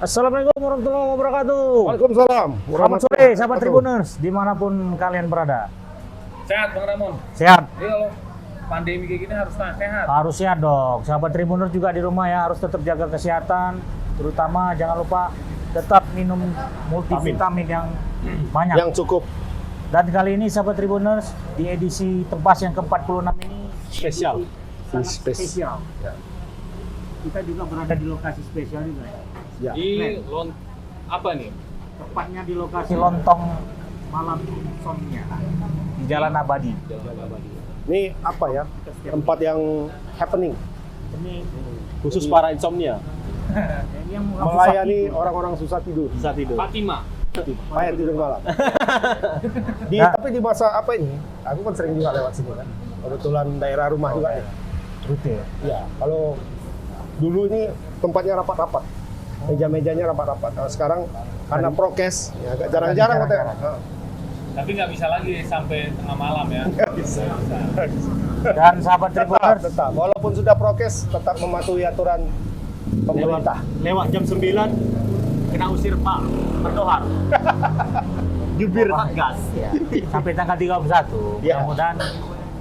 Assalamualaikum warahmatullahi wabarakatuh. Waalaikumsalam. Selamat sore, sahabat Tribuners, dimanapun kalian berada. Sehat Bang Ramon? Sehat? Iya loh, pandemi kayak gini harus sehat. Harus sehat dong. Sahabat Tribuners juga di rumah ya, harus tetap jaga kesehatan. Terutama jangan lupa tetap minum multivitamin yang banyak. Yang cukup. Dan kali ini sahabat Tribuners, di edisi Tebas yang ke-46 ini Spesial. sangat spesial. Ya. Kita juga berada di lokasi spesial juga ya. Ya. Di apa nih? Tepatnya di lokasi lontong malam insomnia di Jalan Abadi. Ini apa ya? Tempat yang happening. Ini Khusus para insomnia. ini yang Melayani orang-orang susah tidur. Bisa tidur. Fatima. Payah tidur malam. Nah. Tapi di masa apa ini? Aku kan sering juga lewat sini kan. Kebetulan daerah rumah juga nih. rute. Ya, kalau dulu ini tempatnya rapat-rapat. Meja-mejanya rapat-rapat. Kalau sekarang karena prokes, ya agak jarang-jarang Jarang-jarang. katanya. Tapi nggak bisa lagi sampai tengah malam ya. Nggak bisa. Dan sahabat Tribuners, Tetap. Walaupun sudah prokes, tetap mematuhi aturan pemerintah. Lewat jam 9 kena usir Pak Perdohar. Jubir Satgas. ya, sampai tanggal 31. Ya. Mudah-mudahan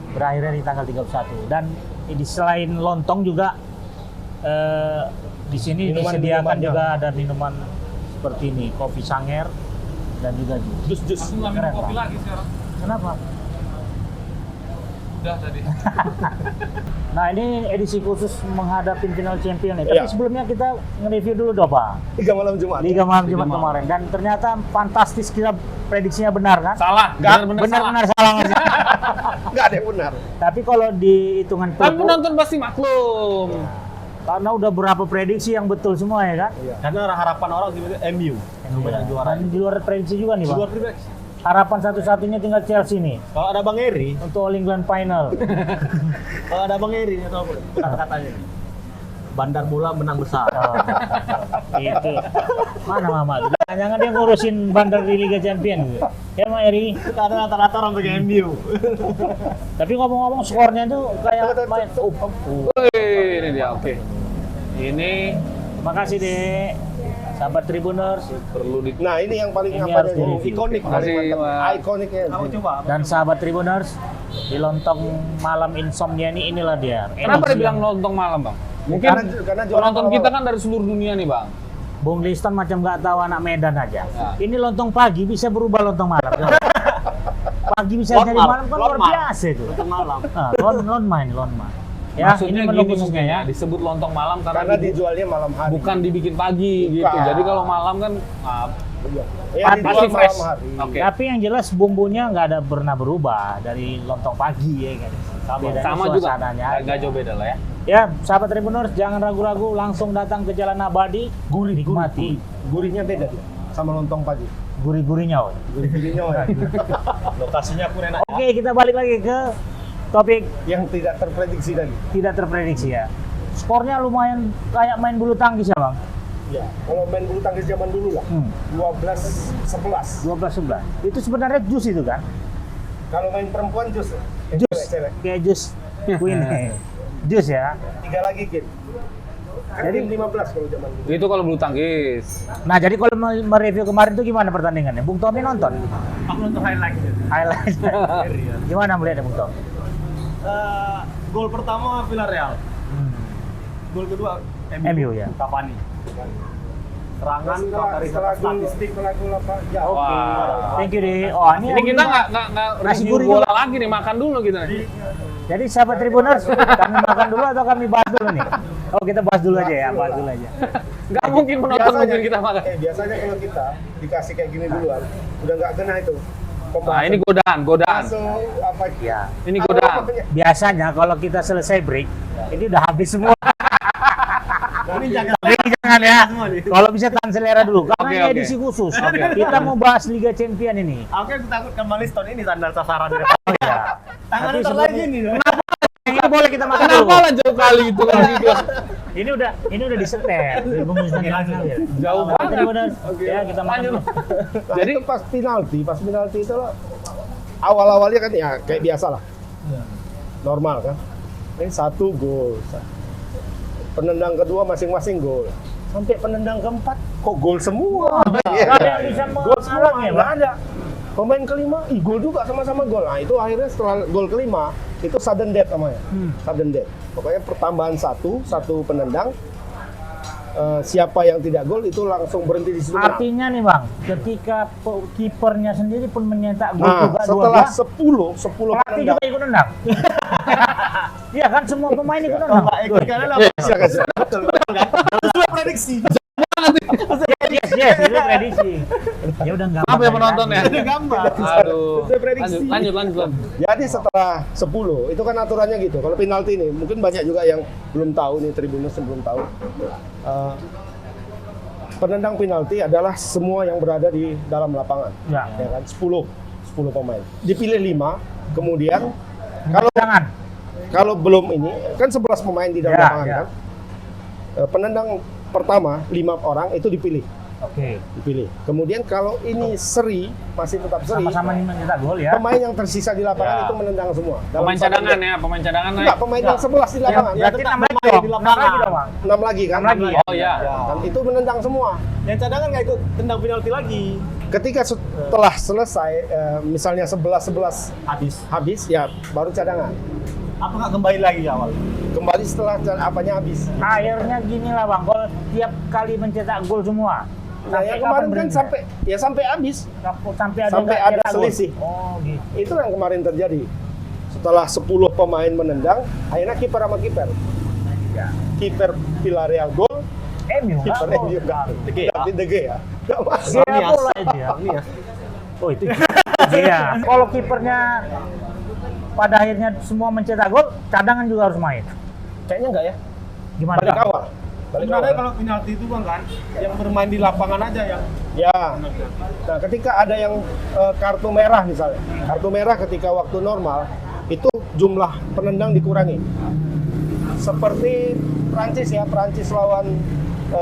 berakhirnya di tanggal 31. Dan di selain lontong juga di sini Minuman- disediakan minuman juga ada minuman seperti ini, kopi sanger dan juga jus. Jus. Aku nggak minum Keren, kopi Bang. lagi sekarang. Kenapa? Udah tadi. Nah ini edisi khusus menghadapi final champion nih. Tapi Iya. sebelumnya kita nge-review dulu dong Pak. Liga malam Jumat. Liga malam Jumat malam. kemarin. Dan ternyata fantastis, kita prediksinya benar kan? Salah. Nggak, Benar-benar salah nggak sih? Nggak ada yang benar. Tapi kalau di hitungan Tapi Turbo, penonton pasti maklum. karena udah berapa prediksi yang betul semua ya kan? Karena harapan orang di MU yang banyak juara. Dan di luar prediksi juga nih Di Bang. luar prediksi. Harapan satu-satunya tinggal Chelsea nih Kalau ada Bang Eri, untuk All England final. kalau ada Bang Eri atau apa? Kata-katanya. Bandar Bola menang besar. Oh, itu. Mana Mama? Jangan dia ngurusin Bandar di Liga Champion gitu. Ya Mak Eri. Kita ada rata-rata orang pakai MU. Tapi ngomong-ngomong skornya tuh kayak main. Wih, ini dia. Oke. Ini Makasih deh, sahabat Tribuners perlu di. Nah, ini yang paling Ini apa harus jadi ikonik. Makasih, Mas. Ikoniknya. Kamu coba. dan sahabat Tribuners di lontong malam insomnia inilah dia. Kenapa Edisi dia bilang yang lontong malam, Bang? Mungkin Karena jualan penonton malam. kita kan dari seluruh dunia nih, Bang. Bung Liston macam nggak tahu anak Medan aja. Ya. Ini lontong pagi bisa berubah lontong malam. Pagi bisa Lon jadi mal, malam kan lon luar mal. biasa itu. Untuk malam. Ah, lon main. Ya, Maksudnya menu gini khususnya mungkin ya, disebut lontong malam Karena karena dijualnya malam hari. bukan dibikin pagi gitu. Bukan. Jadi kalau malam kan Ya, Pasti dijual fresh. malam hari. Oke. Tapi yang jelas bumbunya nggak ada pernah berubah dari lontong pagi ya kan. Bedanya sama juga. suasananya. Nggak jauh beda lah ya. Ya, sahabat Tribuners jangan ragu-ragu, langsung datang ke Jalan Abadi, nikmati Gurihnya beda dia sama lontong pagi. gurih-gurihnya. woy. Gurih-gurihnya ya. Lokasinya pun enak. Oke, kita balik lagi ke topik yang tidak terprediksi tadi. tidak terprediksi ya. Skornya lumayan kayak main bulu tangkis ya Bang. Ya, kalau main bulu tangkis zaman dulu lah. 12-11. 12-11. Itu sebenarnya jus itu kan? Kalau main perempuan jus. Jus. Cewek. Kayak jus Queen. Jus ya. 3 lagi Kit. Jadi 15 kalau zaman dulu. Itu kalau bulu tangkis. Nah, jadi kalau mereview kemarin itu gimana pertandingannya? Bung Tommy nonton? Aku nonton highlight. Highlight. Gimana melihatnya Bung Tom? Gol pertama Villarreal. Gol kedua MU ya. Cavani. Serangan Setelah dari setelah gol statistik. setelah gol apa? Ya. Oke. Wah. Thank you deh. Oh, Ini kita nggak Nasi review goreng bola juga. lagi nih, makan dulu kita nih. Jadi sahabat Tribuners, kami makan dulu atau kami bahas dulu nih? Oh, kita bahas dulu aja ya, bahas dulu aja. Nggak mungkin penonton nungguin kita makan. Biasanya kalau kita dikasih kayak gini duluan, udah nggak kena itu. Nah, ini godaan. Masuk apa? Ya. Ini godaan. Biasanya kalau kita selesai break, ini udah habis semua. Ini jangan Tapi jangan ya. Kalau bisa tahan selera dulu, karena Oke, ini oke. edisi khusus. Kita mau bahas Liga Champion ini. Aku yang takut ke Maliston ini sandal sasaran. Oh ya. Tangan Tapi ntar sebelumnya- lagi nih. Ini boleh kita makan dulu. Kenapa lah jauh kali itu kalau gitu? Ini udah disetel. Dibungkus dan langsung ya. Jauh Sahabat banget. Tribuners, ya kita makan Lanjut. dulu. Jadi Jadi- itu pas penalti itu loh, awal-awalnya kan ya kayak biasa lah, normal kan. Ini 1 gol, penendang kedua masing-masing gol. sampai penendang keempat kok gol semua. Nggak ada yang bisa Gol semua, menghalangi, nggak Bang. ada. Pemain kelima, gol juga sama-sama gol. Nah itu akhirnya setelah gol kelima itu sudden death namanya, sudden death. Pokoknya pertambahan satu penendang. Siapa yang tidak gol itu langsung berhenti di situ. Artinya nih Bang, ketika kipernya sendiri pun menyetak gol Nah, juga setelah 12, 10 pelatih penendang. juga ikut nendang. Iya kan semua pemain ikut nendang. Silakan. Sesuai prediksi. Yes, itu prediksi. Dia udah nggak Apa ya penonton ya? Ada gambar. Aduh. Sesuai prediksi. Lanjut. Jadi setelah 10, itu kan aturannya gitu. Kalau penalti nih, mungkin banyak juga yang belum tahu nih, Tribuners yang belum tahu. Penendang penalti adalah semua yang berada di dalam lapangan. Ya. Ya kan? 10 pemain. Dipilih 5, kemudian Jangan. kalau belum ini, kan 11 pemain di dalam Ya, lapangan ya. kan. Penendang pertama 5 orang itu dipilih. Kemudian kalau ini seri, masih tetap seri, Sama-sama mencetak gol ya. pemain yang tersisa di lapangan Ya. itu menendang semua. Dalam Pemain satu cadangan game. ya, pemain cadangan Enggak, pemain yang 11 di lapangan. Berarti tetap 6 lagi bermain dong. di 6 lapangan. lagi dong Bang. 6 lagi kan? 6 lagi ya? Oh iya. Dan itu menendang semua. Yang cadangan nggak ikut tendang penalti lagi. Ketika setelah selesai, misalnya 11 habis, ya baru cadangan. Apa nggak kembali lagi ke awal? Kembali setelah apanya habis. Akhirnya gini lah Bang, gol tiap kali mencetak gol semua. Nah, yang kemarin kan sampai habis. sampai ada sampai nggak ada cetak gol? selisih. Oh gitu. Itu yang kemarin terjadi. Setelah 10 pemain menendang, akhirnya kiper sama kiper. Ya. Kiper Villarreal gol, MU kiper nggak MU gol. enggak. De Gea. Tapi De Gea enggak masuk. Gea Nias. bola itu ya. Nias. Oh itu Gea. Kalau kipernya pada akhirnya semua mencetak gol, cadangan juga harus main. Kayaknya enggak ya? Gimana? Balik Bang? awal. Balik Sebenarnya awal. kalau penalti itu Bang kan, yang bermain di lapangan aja yang Ya. Nah, ketika ada yang kartu merah misalnya. Kartu merah ketika waktu normal itu jumlah penendang dikurangi. Seperti Prancis ya, Prancis lawan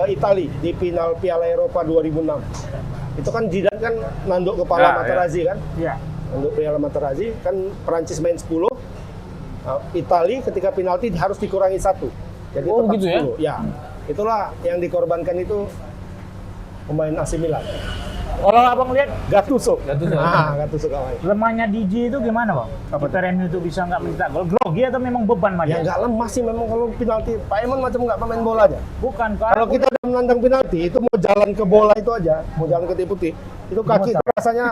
Itali di final Piala Eropa 2006. Itu kan Zidane kan nanduk kepala Ya, Materazzi kan. Iya. Nanduk Piala Materazzi kan Prancis main 10. Itali ketika penalti harus dikurangi 1. Jadi Oh, tetap gitu ya? 10. Ya. Itulah yang dikorbankan itu pemain AC Milan. Kalau abang lihat Gattuso. Gattuso. Gattuso kawan. lemahnya DJ itu gimana Bang? Kiper MU itu bisa nggak mencetak gol? Grogi atau memang beban Ya Mas? nggak lemah sih memang kalau penalti. Pak Eman macam nggak pemain bola aja. Bukan Kalau kita udah menandang penalti, itu mau jalan ke bola itu aja, mau jalan ke titik putih, itu kaki itu rasanya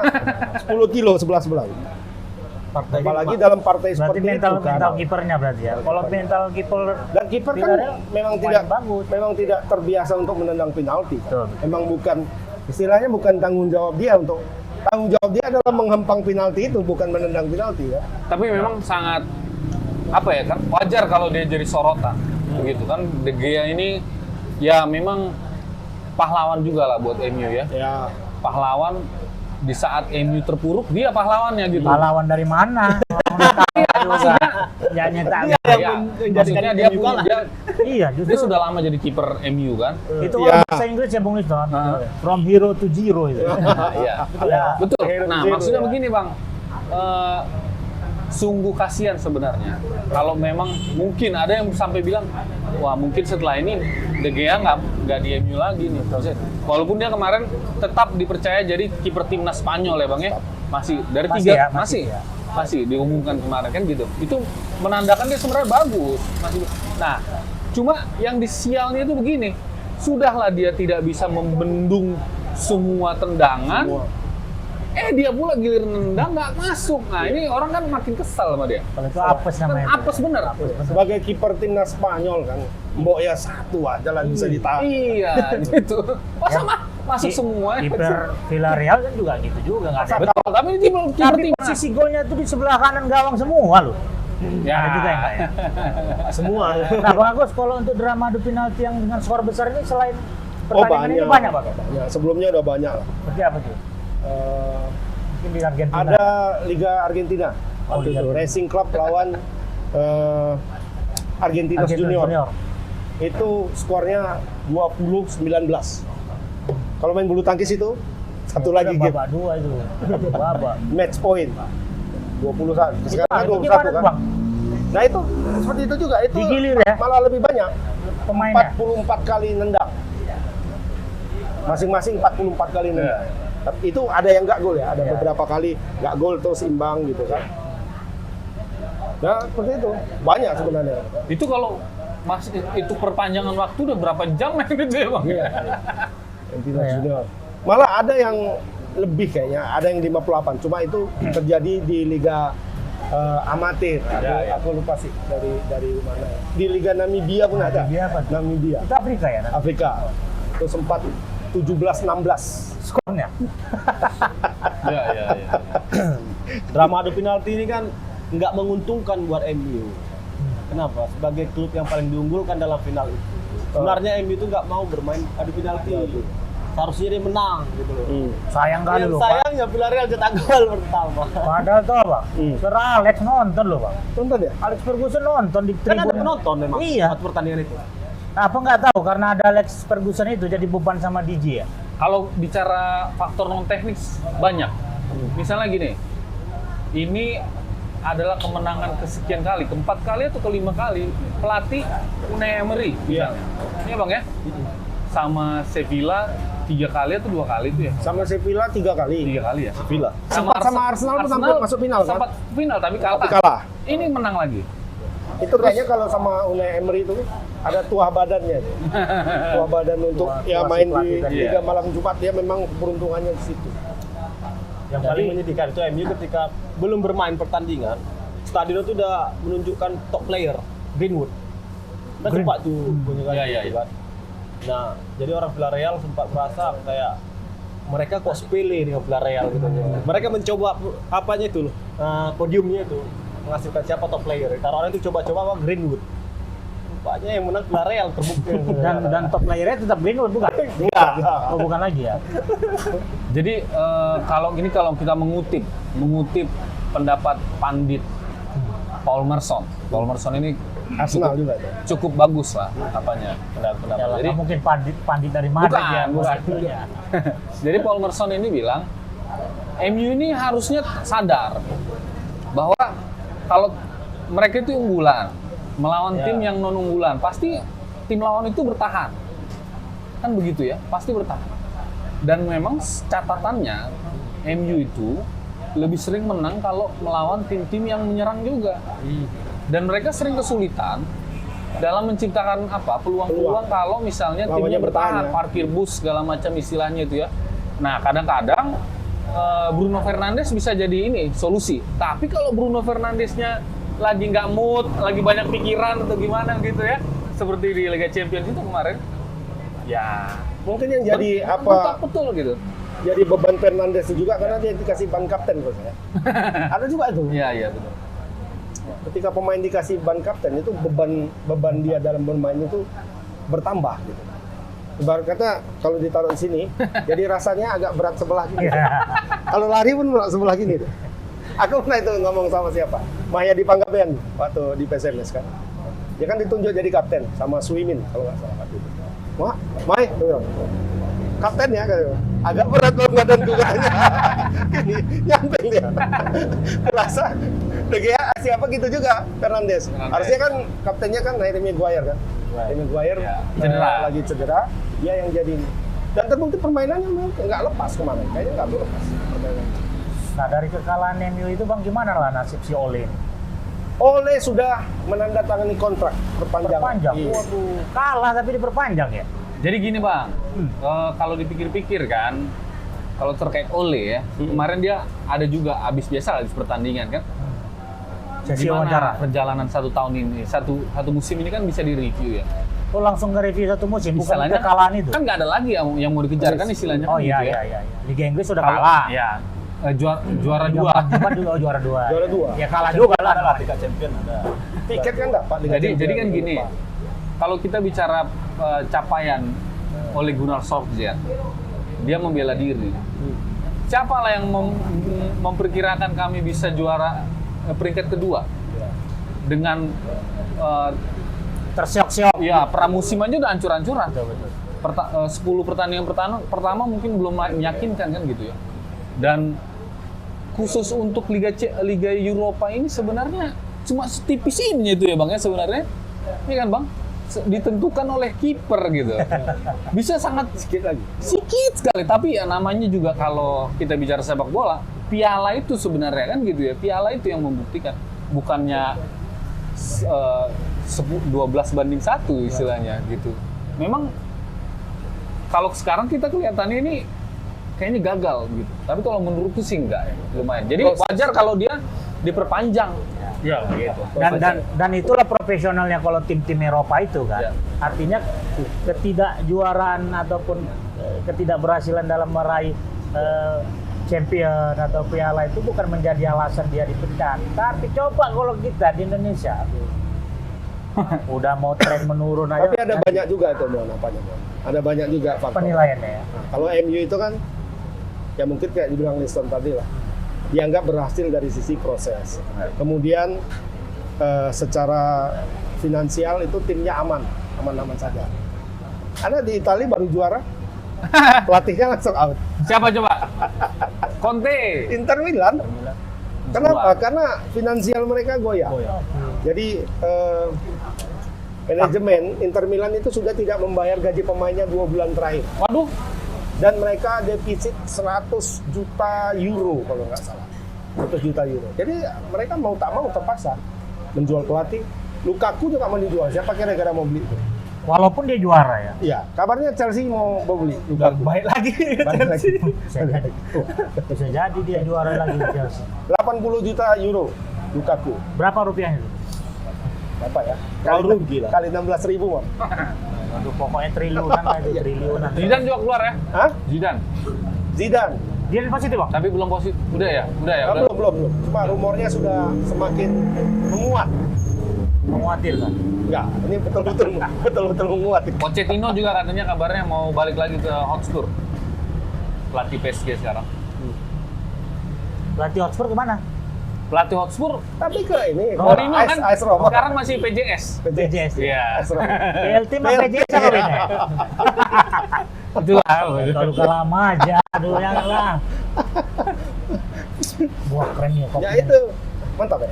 10 kilo sebelah-sebelah. Apalagi dalam partai berarti seperti mental itu kan. kipernya berarti ya. Kalau mental kiper Dan kiper kan Villarreal memang main tidak bagus. memang tidak terbiasa untuk menendang penalti. Betul. Memang bukan istilahnya bukan tanggung jawab dia untuk tanggung jawab dia adalah menghempang penalti itu bukan menendang penalti ya. Tapi memang sangat apa ya kan wajar kalau dia jadi sorotan begitu kan. De Gea ini ya memang pahlawan juga lah buat MU ya. Ya. Pahlawan di saat MU terpuruk dia pahlawannya gitu. pahlawan dari mana? Ya nyetak. Iya, gol. Ya, yang maksudnya menjadikan dia MU punya kalah. dia, Iya, dia justru sudah lama jadi kiper MU kan. itu Ya. bahasa Inggris ya Bung Liston. Ah. From hero to zero itu. Iya. Betul. Nah, Zero, maksudnya ya. begini, Bang. Sungguh kasihan sebenarnya. Kalau memang mungkin ada yang sampai bilang, wah mungkin setelah ini De Gea nggak di MU lagi nih. Maksudnya, walaupun dia kemarin tetap dipercaya jadi kiper timnas Spanyol ya, Bang ya. Masih dari Masih 3 ya, masih diumumkan kemarin kan gitu. Itu menandakan dia sebenarnya bagus. Nah, cuma yang disialnya itu begini. Sudahlah dia tidak bisa membendung semua tendangan. Dia pula giliran nendang nggak masuk. Nah ini orang kan makin kesal sama dia. Kalau itu apes Kan namanya. apes bener. Sebagai kiper timnas Spanyol kan, mbok ya satu aja lah bisa ditahan. Iya gitu. Masa masuk semua. Kiper Villarreal kan juga gitu juga nggak ada. Betul. Tapi ini kiper Tapi timnas. posisi golnya itu di sebelah kanan gawang semua loh. Ya. Ada juga yang nggak ya? Semua. Nah Bang Agus, kalau untuk drama adu penalti yang dengan skor besar ini selain Oh pertandingan ini banyak Bang? Banyak. Sebelumnya udah banyak lah. Seperti apa tuh? Mungkin di Argentina. Ada Liga Argentina. Oh, Waktu Liga itu Argentina. Racing Club lawan Argentinos Junior. Itu skornya 20-19. Kalau main bulu tangkis itu satu lagi game. babak dua itu. Babak. Match point. 21. Sekarang Itu 21 gimana tuh, kan. Bang? Nah itu seperti itu juga. Itu Digilir ya? malah lebih banyak. Pemainnya. 44 kali nendang. Masing-masing 44 kali nendang. Tapi itu ada yang nggak gol ya, ada beberapa kali nggak gol terus imbang gitu kan. Nah, seperti itu. Banyak sebenarnya. Itu kalau itu perpanjangan waktu udah berapa jam main itu ya, Bang? Iya. Junior. Malah ada yang lebih kayaknya, ada yang 58. Cuma itu terjadi di Liga amatir. Aku lupa sih dari mana. Di Liga Namibia pun ada. Namibia apa tuh? Namibia. Itu Afrika ya? Afrika. Itu sempat 17-16. Skornya? Iya. Drama adu penalti ini kan nggak menguntungkan buat MU. Kenapa? Sebagai klub yang paling diunggulkan dalam final itu. Sebenarnya MU itu nggak mau bermain adu penalti. Seharusnya dia menang gitu loh. Sayang kali Yang loh, Pak. sayangnya Villarreal cetak gol pertama. Padahal tuh, Bang. Sir Alex nonton loh, Bang. Tonton ya? Alex Ferguson nonton di Kan ada tribun. penonton memang Iya. saat pertandingan itu. Apa nggak tahu karena ada Alex Ferguson itu jadi beban sama DJ ya? Kalau bicara faktor non teknis banyak. Misalnya gini, ini adalah kemenangan kesekian kali, keempat kali atau kelima kali pelatih Unai Emery misalnya. Iya Bang ya? Sama Sevilla 3 kali atau 2 kali itu ya? Sama Sevilla 3 kali. 3 kali ya? Villa. Sempat sama Arsenal pun sampai masuk final kan? Sempat final tapi kalah. Tapi kalah. Ini menang lagi. Itu kayaknya kalau sama Unai Emery itu ada tuah badannya. Tuah badan untuk ya main di pelatih Liga Malam Jumat, dia memang peruntungannya di situ. Yang paling menyedihkan itu MU ketika belum bermain pertandingan, stadion itu udah menunjukkan top player Greenwood. Kan sempat tuh punya kan. Iya. Kan. Nah, jadi orang Villarreal sempat merasa kayak mereka kok sepele dengan Villarreal gitu. Mereka mencoba apanya itu loh, podiumnya itu menghasilkan siapa top player. Karena orang itu coba-coba sama Greenwood. Rupanya yang menang Villarreal terbukti. Dan top playernya tetap Greenwood bukan? Enggak. Oh, bukan lagi ya. Jadi kalau kita mengutip pendapat pandit Paul Merson. Paul Merson ini Arsenal juga itu. cukup bagus lah apanya pendapat. Ya, Jadi nggak mungkin pandit dari Madrid ya. bukan. Ya. Jadi Paul Merson ini bilang MU ini harusnya sadar bahwa kalau mereka itu unggulan melawan tim yang non unggulan, pasti tim lawan itu bertahan. Kan begitu ya, pasti bertahan. Dan memang catatannya MU itu lebih sering menang kalau melawan tim-tim yang menyerang juga. Dan mereka sering kesulitan dalam menciptakan peluang-peluang kalau misalnya timnya Lawannya bertahan, bertahan, ya. parkir bus segala macam istilahnya itu ya. Nah, kadang-kadang Bruno Fernandes bisa jadi ini solusi. Tapi kalau Bruno Fernandesnya lagi nggak mood, lagi banyak pikiran atau gimana gitu ya, seperti di Liga Champions itu kemarin, ya Mungkin yang jadi betul gitu. jadi beban Fernandes juga karena dia dikasih ban kapten kok saya. Ada juga itu. Iya betul. Ketika pemain dikasih ban kapten itu beban dia dalam bermain itu bertambah gitu. Ibarat kata kalau ditaruh di sini, jadi rasanya agak berat sebelah gini. Kalau lari pun berat sebelah gini tuh. Aku pernah itu ngomong sama siapa? Mahyadi Panggabean waktu di PSMS kan. Dia kan ditunjuk jadi kapten sama Suimin kalau nggak salah waktu itu. Wah, Mai, kapten ya kan? Agak berat loh badanku katanya. Gini, nyampe dia. Rasa De Gea siapa gitu juga Fernandes. Harusnya kan kaptennya kan Harry Maguire kan. Harry Maguire lagi cedera, dia yang jadi. Dan terbukti permainannya nggak lepas kemarin. Kayaknya nggak lepas permainannya. Nah, dari kekalahan MU itu Bang, gimana lah nasib si Ole ini? Ole sudah menandatangani kontrak perpanjangan. Perpanjang? Iya. Waduh, kalah tapi diperpanjang ya? Jadi gini Bang, kalau dipikir-pikir kan, kalau terkait Ole ya, kemarin dia ada juga habis pertandingan kan. Sesi Gimana wawancara. perjalanan 1 tahun ini, satu musim ini kan bisa direview ya. Oh, langsung nge-review 1 musim, bukan Istilahnya kekalahan itu? Kan nggak ada lagi yang mau dikejar kan istilahnya. Oh kan iya, gitu ya. iya. Liga Inggris sudah Kalau- kalah. Ya, juara Liga 2. Jumat juga juara 2. Juara 2. Ya kalah juga lah. Ada Liga Champion ada. Tiket kan dapat. Jadi kan gini, kalau kita bicara capaian oleh Gunnar Solskjaer, dia membela diri. Siapa lah yang memperkirakan kami bisa juara peringkat kedua dengan Tersiok-siok. ya pramusim aja udah hancur-hancuran. Betul. 10 pertandingan pertama mungkin belum meyakinkan kan gitu ya. Dan khusus untuk Liga Eropa ini sebenarnya cuma setipis ini itu ya Bang ya sebenarnya. Iya kan Bang? ditentukan oleh kiper gitu. Bisa sangat Sedikit lagi. sikit sekali, tapi ya namanya juga kalau kita bicara sepak bola, piala itu sebenarnya kan gitu ya, piala itu yang membuktikan, bukannya 12-1 istilahnya gitu. Memang kalau sekarang kita kelihatannya ini kayaknya gagal gitu, tapi kalau menurutku sih enggak ya, lumayan. Jadi wajar kalau dia diperpanjang. Ya, gitu. Dan itulah profesionalnya kalau tim-tim Eropa itu kan. Ya. Artinya ketidakjuaraan ataupun ketidakberhasilan dalam meraih champion atau piala itu bukan menjadi alasan dia dipecat. Tapi coba kalau kita di Indonesia udah mau tren menurun aja. Tapi ada banyak juga itu Mon, apanya Mon. Ada banyak juga faktor. penilaiannya ya. Nah, kalau MU itu kan ya mungkin kayak dibilang Liston tadi lah, dianggap berhasil dari sisi proses. Kemudian secara finansial itu timnya aman-aman saja. Karena di Italia baru juara, pelatihnya langsung out. Siapa coba? Conte. Inter Milan. Kenapa? Karena finansial mereka goyah. Jadi manajemen Inter Milan itu sudah tidak membayar gaji pemainnya 2 bulan terakhir. Waduh, Dan mereka defisit 100 juta euro kalau nggak salah. 100 juta euro. Jadi mereka mau tak mau terpaksa menjual pelatih. Lukaku juga mau dijual. Siapa kira-kira mau beli itu? Walaupun dia juara ya. Iya, kabarnya Chelsea mau beli Lukaku. Baik lagi. Balik lagi. Bisa jadi dia juara lagi di Chelsea. 80 juta euro Lukaku. Berapa rupiahnya itu? Apa ya? Kalau rugi lah. Kali 16.000 Mon. Aduh, pokoknya triliunan lah itu, triliunan. Zidane juga keluar ya? Hah? Zidane. Zidane. Dia positif, Bang? Tapi belum positif. Udah ya? Udah ya? Ah, belum. Cuma rumornya sudah semakin menguat. Menguatirkan. Enggak, ini betul-betul menguat. Pochettino juga katanya kabarnya mau balik lagi ke Hotspur. Pelatih PSG sekarang. Pelatih Hotspur kemana? Pelatih Hotspur, Tapi ke ini, Mourinho kan AS Roma. sekarang masih PJS. PJS. Iya. AS Roma. PLT mah PJS apa bedanya? Itu lah. Kalau lama aja, aduh janganlah. Buah keren ya kopi. Ya itu, mantap ya.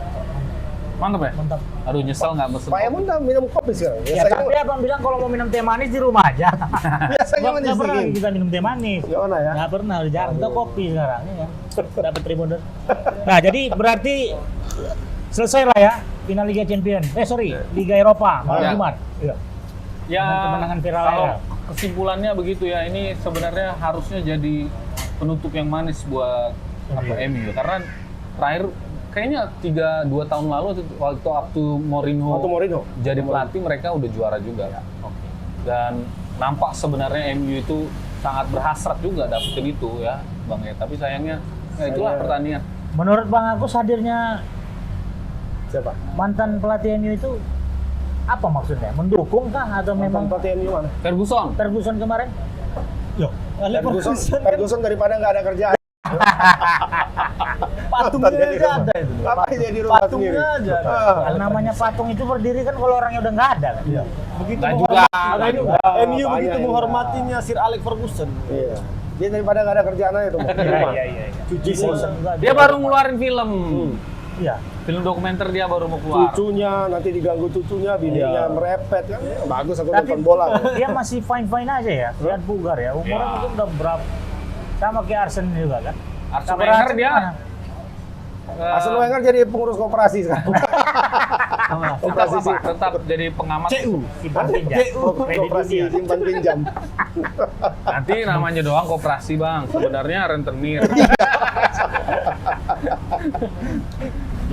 Mantap ya? Mantap. Aduh nyesel nggak mesen. Pak Emun udah minum kopi sekarang. Ya, tapi abang bilang kalau mau minum teh manis di rumah aja. Biasanya manis Nggak pernah dingin. kita minum teh manis. Nggak pernah ya? Nggak pernah, jarang. Kita kopi sekarang ya. Dapat Tribuner. Nah, jadi berarti selesai lah ya final Liga Champion. Liga Eropa malam Ya. Jumat. Iya. Ya, Dengan kemenangan Villarreal. kalau kesimpulannya begitu ya, ini sebenarnya harusnya jadi penutup yang manis buat MU karena terakhir kayaknya 2 tahun lalu waktu Mourinho Waktu Mourinho jadi pelatih mereka udah juara juga. Dan nampak sebenarnya MU itu sangat berhasrat juga dapetin itu ya, Bang ya. Tapi sayangnya ya itulah pertandingan. Menurut Bang Agus hadirnya Siapa? mantan pelatih MU itu apa maksudnya? Mendukung kah atau memang pelatih MU mana? Ferguson kemarin? Ferguson daripada nggak ada kerjaan. Patungnya aja ada itu. Apa jadi rumah sendiri? Patungnya aja. Kalau namanya patung itu berdiri kan kalau orangnya udah nggak ada kan? Iya. Begitu Nggak menghormati- juga. MU begitu Banyak menghormatinya Sir Alex Ferguson. Iya. Dia daripada nggak ada kerjaan aja tuh. Iya. Cuci bosan. Dia baru ngeluarin film. Iya. Film dokumenter dia baru mau keluar. Cucunya nanti diganggu cucunya, bininya Iya. merepet kan. Bagus aku Tapi nonton bola. dia masih fine aja ya, lihat bugar ya. Umurnya Ya. mungkin udah berapa? Sama kayak Arsene juga kan? Arsene Kabar Wenger Arsene dia gimana? Arsene Wenger jadi pengurus koperasi sekarang. tetap jadi pengamat. Simpan pinjam. Kredit Koperasi dunia. simpan pinjam. Nanti namanya doang koperasi, Bang. Sebenarnya rentenir.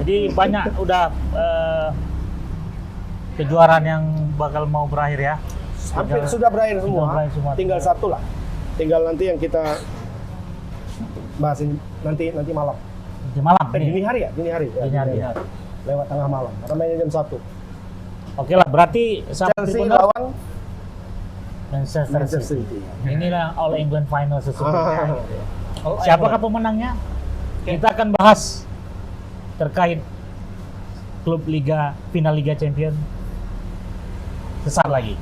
Jadi banyak udah kejuaraan yang bakal mau berakhir ya. Hampir sudah berakhir semua. Sudah berakhir semua. Tinggal satu lah. Tinggal nanti yang kita bahasin nanti malam. Di malam. Dini hari ya? Dini hari. Dini hari, ya. Lewat tengah malam. Karena mainnya jam 1. Oke lah, berarti sahabat Chelsea Tribuners, lawan Manchester Manchester City. City. Inilah All England Final sesungguhnya. gitu ya. All Siapakah pemenangnya? Kita akan bahas terkait klub Liga final Liga Champion sesaat lagi.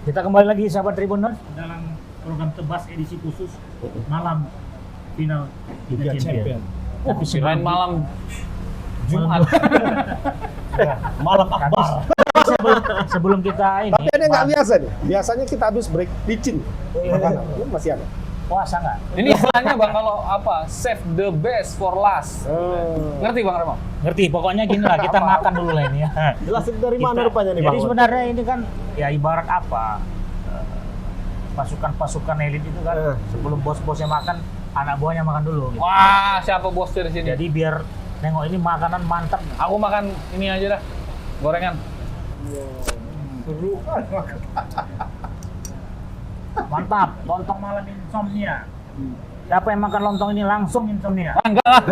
Kita kembali lagi sahabat Tribuners dalam program Tebas edisi khusus malam final Liga Champion. Kirain malam Jumat. Malam akbar. Sebelum kita ini Tapi ada nggak biasa nih? Biasanya kita habis break licin. Makanan. Ini masih ada. puasa nggak? Ini istilahnya Bang kalau apa? Save the best for last. Ngerti Bang Remo? Ngerti, pokoknya gini lah, kita makan dulu lah ini ya. Jelasin dari mana rupanya nih Bang? Jadi sebenarnya ini kan ya ibarat apa? Pasukan-pasukan elit itu kan sebelum bos-bosnya makan, anak buahnya makan dulu. Gitu. Wah, siapa bos dari sini? Jadi biar nengok ini makanan mantap. Aku makan ini aja dah. Gorengan. Mantap, lontong malam insomnia. Siapa yang makan lontong ini langsung insomnia. Enggak lah.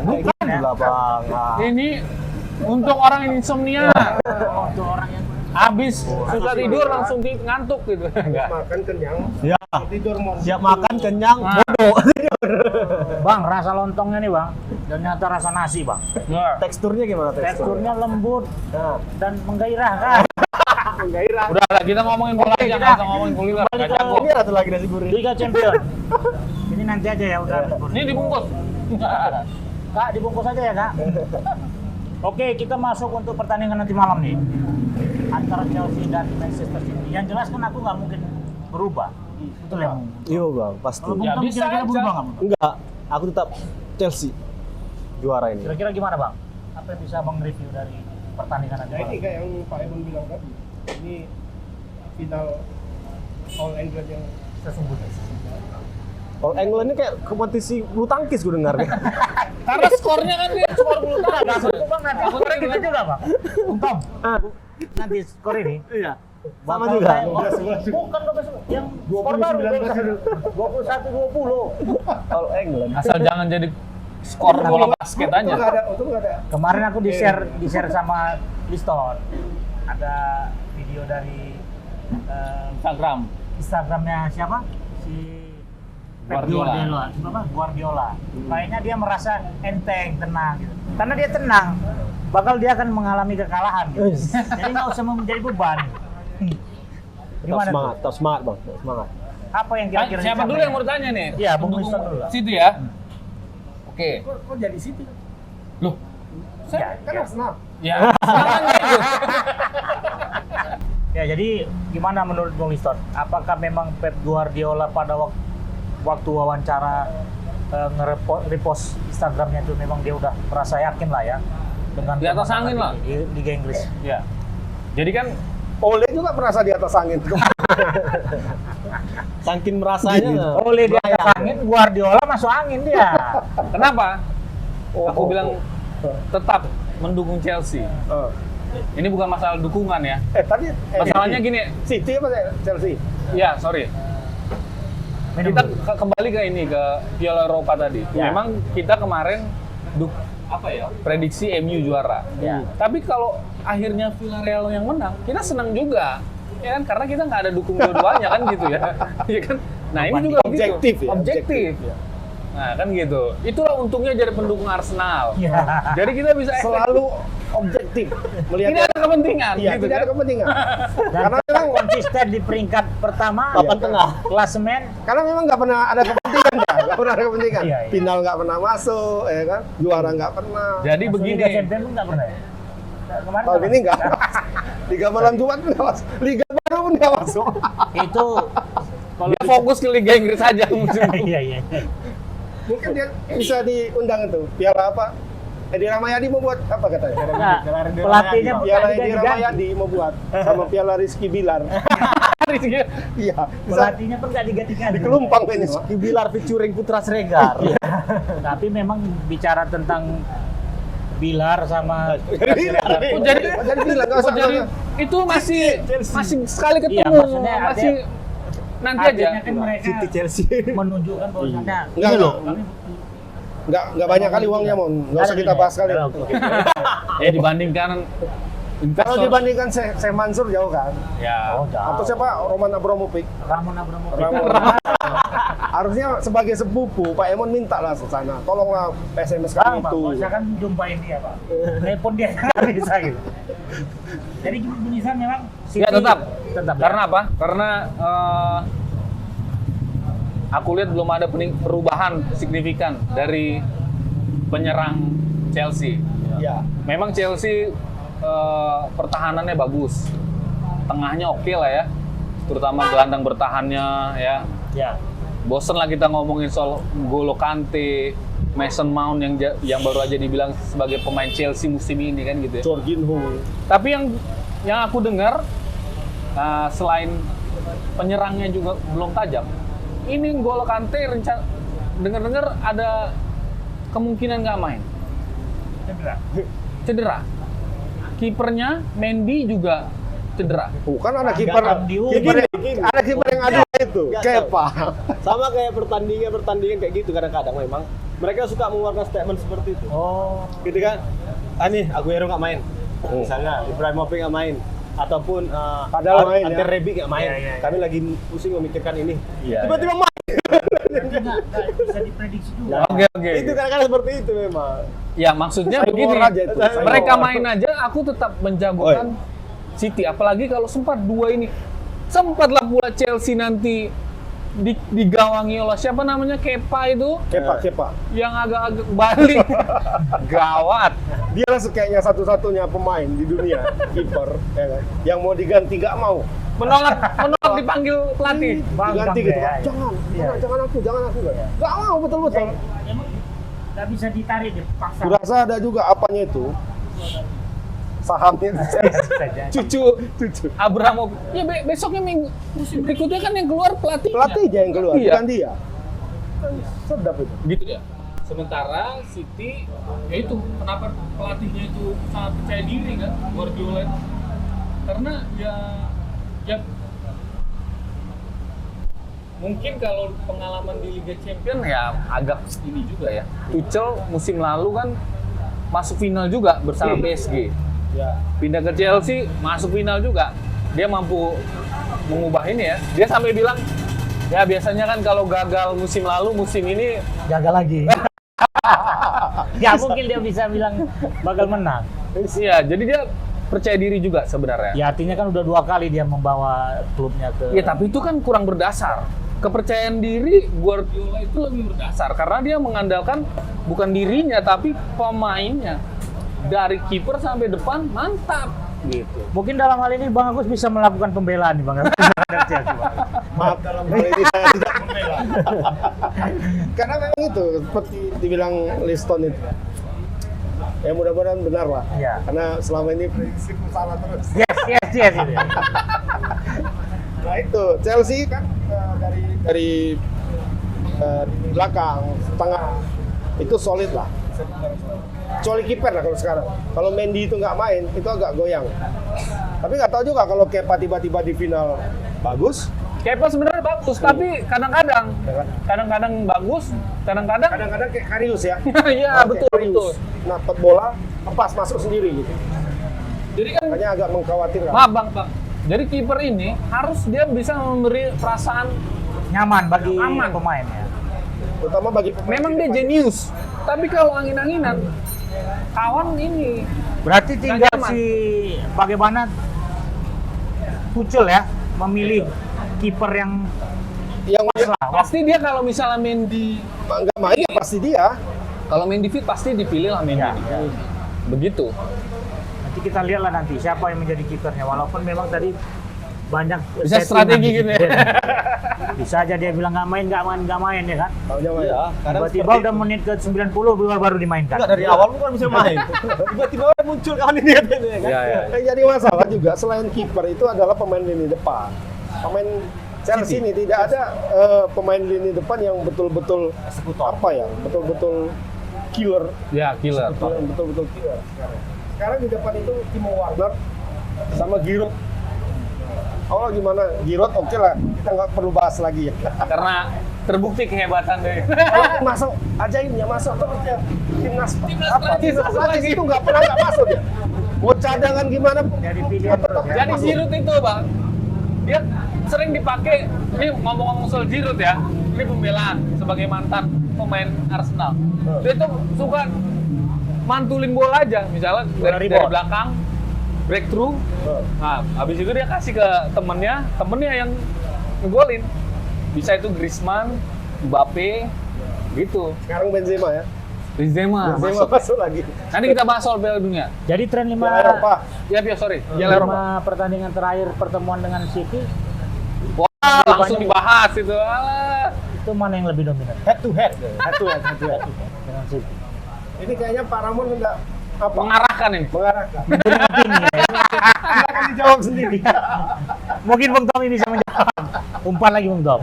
Bukan juga Bang. Nah. Ini untuk orang yang insomnia. Untuk orang yang Habis susah tidur langsung ngantuk gitu. Enggak. Makan kenyang, Ya, tidur mau. siap makan kenyang, Ah. bodoh. Bang, rasa lontongnya nih bang, ternyata rasa nasi bang. Teksturnya gimana Teksturnya lembut Nah, dan menggairahkan. Udah lah, kita ngomongin bola aja, nggak usah ngomongin kuliner. Kembali Nggak ke- jago. ini satu lagi nasi gurih. Liga Champion. Ini nanti aja ya udah. Ini dibungkus. Kak, dibungkus aja ya kak. Oke, kita masuk untuk pertandingan nanti malam nih antara Chelsea dan Manchester City. Yang jelas kan aku nggak mungkin berubah. Betul ya? Bang? Iya Bang, pasti. Kalau Bung Ya, Tom bisa kira-kira aja. berubah nggak? Bang? Enggak, aku tetap Chelsea juara ini. Kira-kira gimana bang? Apa yang bisa bang review dari pertandingan nanti Ya ini malam? kayak yang Pak Emun bilang tadi. Ini final All England yang Sesungguhnya. All England ini kayak kompetisi bulu tangkis gue dengar. Karena skornya kan dia skor bulu Nggak tangkis. betul bang, nanti skornya kita juga bang. Bung Tom, nanti skor ini. Iya. Sama bakal juga. kayak- Bukan yang skor baru 21-20. All England. Asal jangan jadi skor bola basket Itu aja. nggak ada, itu nggak ada. Kemarin aku di-share sama Liston. Ada video dari Instagram. Instagramnya siapa? Si Pep Guardiola. Guardiola. Kayaknya dia merasa enteng, tenang gitu. Karena dia tenang, bakal dia akan mengalami kekalahan gitu. Jadi nggak usah menjadi beban. Tetap Gimana semangat, tuh? tetap semangat Bang, tetap semangat. Apa yang kira-kira Siapa dulu yang mau tanya nih? Iya, Bung Pendukung Winston dulu lah. Situ ya. Oke. Kok jadi City? Loh. Ya, Kan Arsenal. Ya. Sekarang itu. ya, jadi gimana menurut Bung Liston? Apakah memang Pep Guardiola pada waktu wawancara nge-repost Instagramnya itu memang dia udah merasa yakin lah ya dengan Di atas kemenangan angin lah. di Liga Inggris. Ya. Jadi kan Ole juga merasa di atas angin. Saking merasanya. Oleh di atas angin, Guardiola masuk angin dia. kenapa? Aku bilang tetap mendukung Chelsea. Ini bukan masalah dukungan ya. Tadi Masalahnya gini, City apa Chelsea? ya sorry. Kita kembali ke ini ke Piala Eropa tadi. Ya. Memang kita kemarin prediksi MU juara. Ya. Tapi kalau akhirnya Villarreal yang menang, kita senang juga. Ya kan karena kita nggak ada dukung dua-duanya kan gitu ya. Iya kan? Nah, ini juga Objektif begitu. ya, Objektif. Nah, kan gitu. Itulah untungnya jadi pendukung Arsenal. Ya. Jadi kita bisa Selalu objektif melihat. tidak ada kepentingan Iya, gitu tidak ada kan. kepentingan. Dan Karena memang konsisten di peringkat pertama, Papan tengah. klasemen. karena memang nggak pernah ada kepentingan kan, nggak pernah ada kepentingan. Iya, iya. Final nggak pernah masuk, ya kan? Juara nggak pernah. Jadi Masuk begini. Liga Champions pun nggak pernah ya? Kemarin Tahun nggak ini nggak. Liga malam Jumat pun nggak masuk. Liga baru pun nggak masuk. itu kalau Dia fokus ke Liga Inggris aja musim ini. iya iya. Mungkin dia bisa diundang itu. Piala apa? Edi Ramayadi mau buat apa katanya? Nah, pelatihnya Piala bukan Edi diganti. Ramayadi mau buat sama Piala Rizky Bilar. Iya. Bisa Pelatihnya pun nggak digantikan. dikelumpang ini. Di Bilar featuring Putra Sregar. Tapi memang bicara tentang Bilar sama Oh, jadi bilang nggak oh, usah. jadi itu masih sekali Iya, ketemu, maksudnya masih nanti aja. artinya kan mereka City Chelsea. menunjukkan bahwasannya Enggak ini loh. kami Nggak banyak kali uangnya, Mon. Nggak usah kita bahas kali. Ya dibandingkan Kalau investor. dibandingkan Syekh Mansur jauh kan? Ya. Oh, jauh. Atau siapa? Roman Abramovich. Ramon Abramovich. Harusnya sebagai sepupu Pak Emon minta lah ke sana. Tolonglah SMS Bang, kami Bang, itu. saya kan jumpain dia, Pak. Telepon dia nggak bisa gitu. Jadi bisa memang City Ya tetap. tetap. Karena apa? Karena aku lihat belum ada perubahan signifikan dari penyerang Chelsea. Ya. Memang Chelsea pertahanannya bagus, tengahnya oke lah ya, terutama gelandang bertahannya ya. Ya. Bosen lah kita ngomongin soal N'Golo Kante, Mason Mount yang baru aja dibilang sebagai pemain Chelsea musim ini kan gitu ya. Jorginho. Tapi yang aku dengar selain penyerangnya juga belum tajam, ini N'Golo Kante dengar-dengar ada kemungkinan nggak main. Cedera. Kipernya Mendy juga cedera. Bukan ada kiper ada kiper yang ada itu. Kepa. Sama kayak pertandingan kayak gitu kadang-kadang memang mereka suka mengeluarkan statement seperti itu. Oh. Gitu kan? Nih Aguero nggak main. Misalnya Ibrahimovic nggak main ataupun Padahal main, Ante ya. Rebic nggak main. Iya, iya, iya. Kami lagi pusing memikirkan ini. Iya, Tiba-tiba main. Nggak bisa diprediksi juga. Oke. Itu kadang-kadang seperti itu memang. Ya maksudnya Cyborg begini, aja itu, cyborg. mereka main aja, aku tetap menjagokan City. Apalagi kalau sempat dua ini, sempatlah pula Chelsea nanti digawangi oleh siapa namanya Kepa itu, Kepa. yang agak-agak balik, gawat. Dia lah kayaknya satu-satunya pemain di dunia kiper ya kan? Yang mau diganti gak mau. Menolak dipanggil pelatih. Diganti Bangga gitu. ya, ya. Jangan aku. Gak mau betul-betul. Emang nggak bisa ditarik deh, paksa. Kurasa ada juga apanya itu. Sahamnya saja. Cucu Abramovich. Ya besoknya musim berikutnya kan yang keluar pelatihnya. pelatihnya yang keluar, Iya. bukan dia. Sedap itu. Gitu ya. Sementara City, ya itu kenapa pelatihnya itu sangat percaya diri kan, Guardiola itu. Karena ya mungkin kalau pengalaman di Liga Champions ya agak ini juga ya. Tuchel musim lalu kan masuk final juga bersama PSG. Ya. Pindah ke Chelsea, masuk final juga. Dia mampu mengubah ini ya. Dia sampai bilang, ya biasanya kan kalau gagal musim lalu, musim ini Gagal lagi. Ya mungkin dia bisa bilang bakal menang. iya, jadi dia percaya diri juga sebenarnya. Ya artinya kan udah 2 kali dia membawa klubnya ke. Ya tapi itu kan kurang berdasar. Kepercayaan diri Guardiola itu lebih berdasar karena dia mengandalkan bukan dirinya tapi pemainnya. Dari kiper sampai depan mantap gitu. Mungkin dalam hal ini Bang Agus bisa melakukan pembelaan nih Bang Agus. Maaf dalam hal ini saya tidak membela. Karena memang itu seperti dibilang Liston itu. Ya mudah-mudahan benar lah. Iya. Karena selama ini prinsipku salah terus. Yes. Gitu. Nah itu Chelsea kan dari belakang, tengah itu solid lah. Kecuali kiper lah kalau sekarang. Kalau Mendy itu nggak main, itu agak goyang. Tapi nggak tahu juga kalau Kepa tiba-tiba di final bagus. Kepa sebenarnya bagus, tapi kadang-kadang bagus, kadang-kadang Kayak Karius ya. iya Kayak betul. Karius. Dapat bola, lepas masuk sendiri gitu. Jadi kan Makanya agak mengkhawatirkan. maaf bang. Jadi kiper ini harus dia bisa memberi perasaan. Nyaman bagi Aman. pemain ya. Terutama bagi pemain Memang di dia depan. jenius, tapi kalau angin-anginan, kawan ini Berarti tinggal nyaman. bagaimana Tuchel ya memilih kiper yang yang pas lah. pasti dia kalau misalnya Mendy, nggak main ya pasti dia. kalau Mendy fit pasti dipilih lah Mendy. Ya. Begitu. Nanti kita lihatlah nanti siapa yang menjadi kipernya. Walaupun memang tadi banyak Bisa settingan strategi gitu ya. Bisa aja dia bilang nggak main ya kan. Taunya main. Iya, kadang Tiba-tiba seperti udah itu. menit ke 90 baru dimainkan. Enggak, dari awal bukan bisa main. Tiba-tiba muncul kawan ini katanya kan. Iya. Yang jadi masalah juga selain kiper itu adalah pemain lini depan. Pemain Chelsea ini tidak ada pemain lini depan yang betul-betul Eksekutor. apa ya, betul-betul killer. Ya, killer. Yang betul-betul killer. Sekarang di depan itu Timo Werner sama Giroud. Oh gimana? Giroud oke lah, kita nggak perlu bahas lagi ya. Karena terbukti kehebatan deh. Kalau masuk ajaibnya masuk terus ya timnas Prancis lagi. itu nggak pernah nggak masuk dia. Mau cadangan gimana pun Jadi pilihan terus ya. Jadi Giroud itu bang, dia sering dipakai. Ini ngomong-ngomong soal Giroud ya, ini pembelaan sebagai mantan pemain Arsenal. Dia tuh suka mantulin bola aja, misalnya dari belakang, breakthrough. Nah, habis itu dia kasih ke temennya yang ngegolin. Bisa itu Griezmann, Mbappe, gitu. sekarang Benzema ya. Benzema Benzema masuk. masuk lagi. Nanti kita bahas soal Piala Dunia. Jadi tren Piala Eropa. Ya, sorry. Piala Eropa. 5 pertandingan terakhir pertemuan dengan City Wah, langsung dibahas itu. Alah. itu mana yang lebih dominan? Head to head. Head to head. Head to head. Dengan City. Ini kayaknya Pak Ramon enggak apa? Mengarahkan ini. Mengarahkan. Opini ya. Silakan dijawab sendiri. Mungkin Bung Tom ini bisa menjawab. Umpan lagi Bung Tom.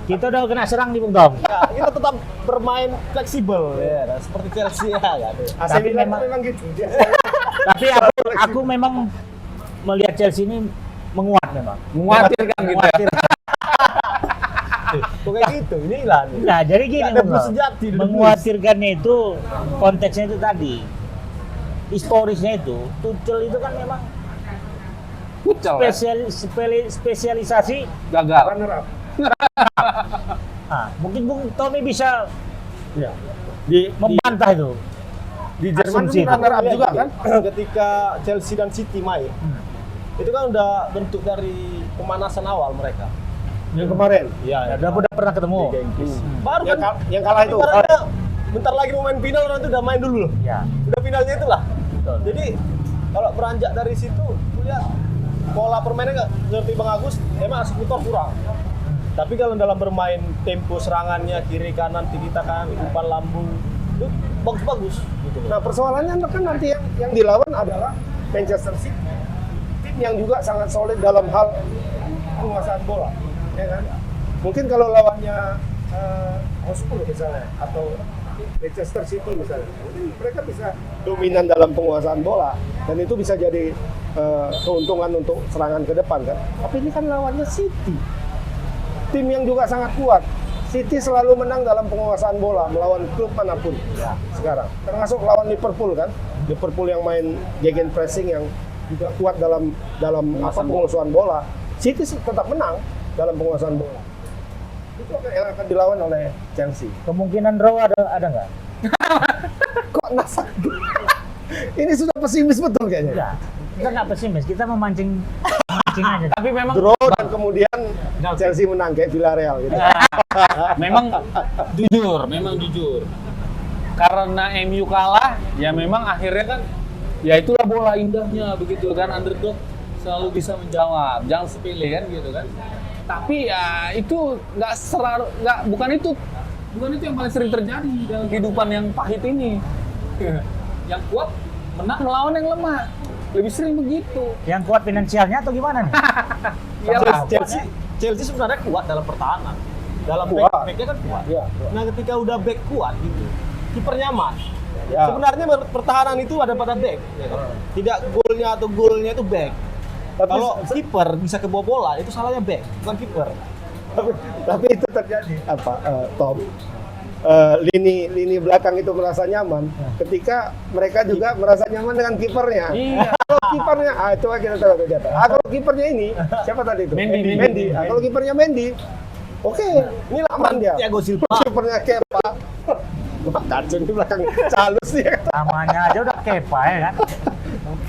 Kita udah kena serang di Bung Tom. Ya, kita tetap bermain fleksibel ya, seperti Chelsea ya kan. AC Tapi Milan memang- memang gitu. Dia Tapi aku memang melihat Chelsea ini menguat memang. Menguatirkan gitu ya. Menguatirkan. Bukan gitu, inilah nih. Nah, jadi gini Nggak ada Bung blues Tom. sejati, ada Menguatirkannya itu konteksnya itu tadi. Historisnya itu Tuchel itu kan memang Pucal ya. spesialisasi. Gagal. runner up. Mungkin Bung Tommy bisa Ya. Di membantah itu. di Jerman Asumsi kan runner up Lihat juga gitu, kan? ketika Chelsea dan City main, itu kan udah bentuk dari pemanasan awal mereka. Yang kemarin. Iya, Udah pernah ketemu. Liga Inggris. Baru Yang, kan yang kalah itu. ibaratnya bentar lagi mau main final, orang itu udah main dulu loh. Ya. Udah finalnya itulah. Jadi kalau beranjak dari situ, lihat pola permainnya nggak seperti Bang Agus, emang eksekutor kurang. Tapi kalau dalam bermain tempo serangannya kiri kanan tiki takan umpan lambung itu bagus-bagus gitu. Nah persoalannya kan nanti yang dilawan adalah Manchester City, tim yang juga sangat solid dalam hal penguasaan bola, ya kan? Mungkin kalau lawannya Hotspur misalnya atau Manchester City misalnya, mungkin mereka bisa dominan dalam penguasaan bola dan itu bisa jadi keuntungan untuk serangan ke depan kan. Tapi ini kan lawannya City, tim yang juga sangat kuat. City selalu menang dalam penguasaan bola melawan klub manapun sekarang. Termasuk lawan Liverpool kan. Liverpool yang main gegen pressing yang juga kuat dalam penguasaan bola. City tetap menang dalam penguasaan bola. Itu yang akan dilawan oleh Chelsea. Kemungkinan draw ada nggak? Kok nasak? Ini sudah pesimis betul kayaknya. Enggak. Kita nggak pesimis, kita memancing aja. Tapi memang Draw dan kemudian Chelsea menang kayak Villarreal gitu. memang jujur. Karena MU kalah, ya memang akhirnya kan ya itulah bola indahnya begitu kan, underdog selalu bisa menjawab. Jangan sepele kan gitu kan. Tapi ya itu bukan itu yang paling sering terjadi dalam kehidupan yang pahit ini. Yang kuat menang melawan yang lemah. Lebih sering begitu. Yang kuat finansialnya atau gimana nih? Iyalah. Chelsea sebenarnya kuat dalam pertahanan. Dalam Kuat. backnya kan kuat. Iya. Nah, ketika udah back kuat gitu, kiper nyaman. Ya. Sebenarnya pertahanan itu ada pada back, ya kan? Tidak golnya itu back. Kalau kiper bisa ke bola itu salahnya back, bukan kiper. tapi itu terjadi Tom, lini belakang itu merasa nyaman ketika mereka juga merasa nyaman dengan kipernya. Iya. Kalau kipernya itu kita tahu ternyata. Kalau kipernya ini siapa tadi itu? Mendy. Kalau kipernya Mendy, oke, ini aman dia. Thiago Silva. Kipernya Kepa. Wah, kacau di belakang calus dia. Namanya aja udah kepa ya kan?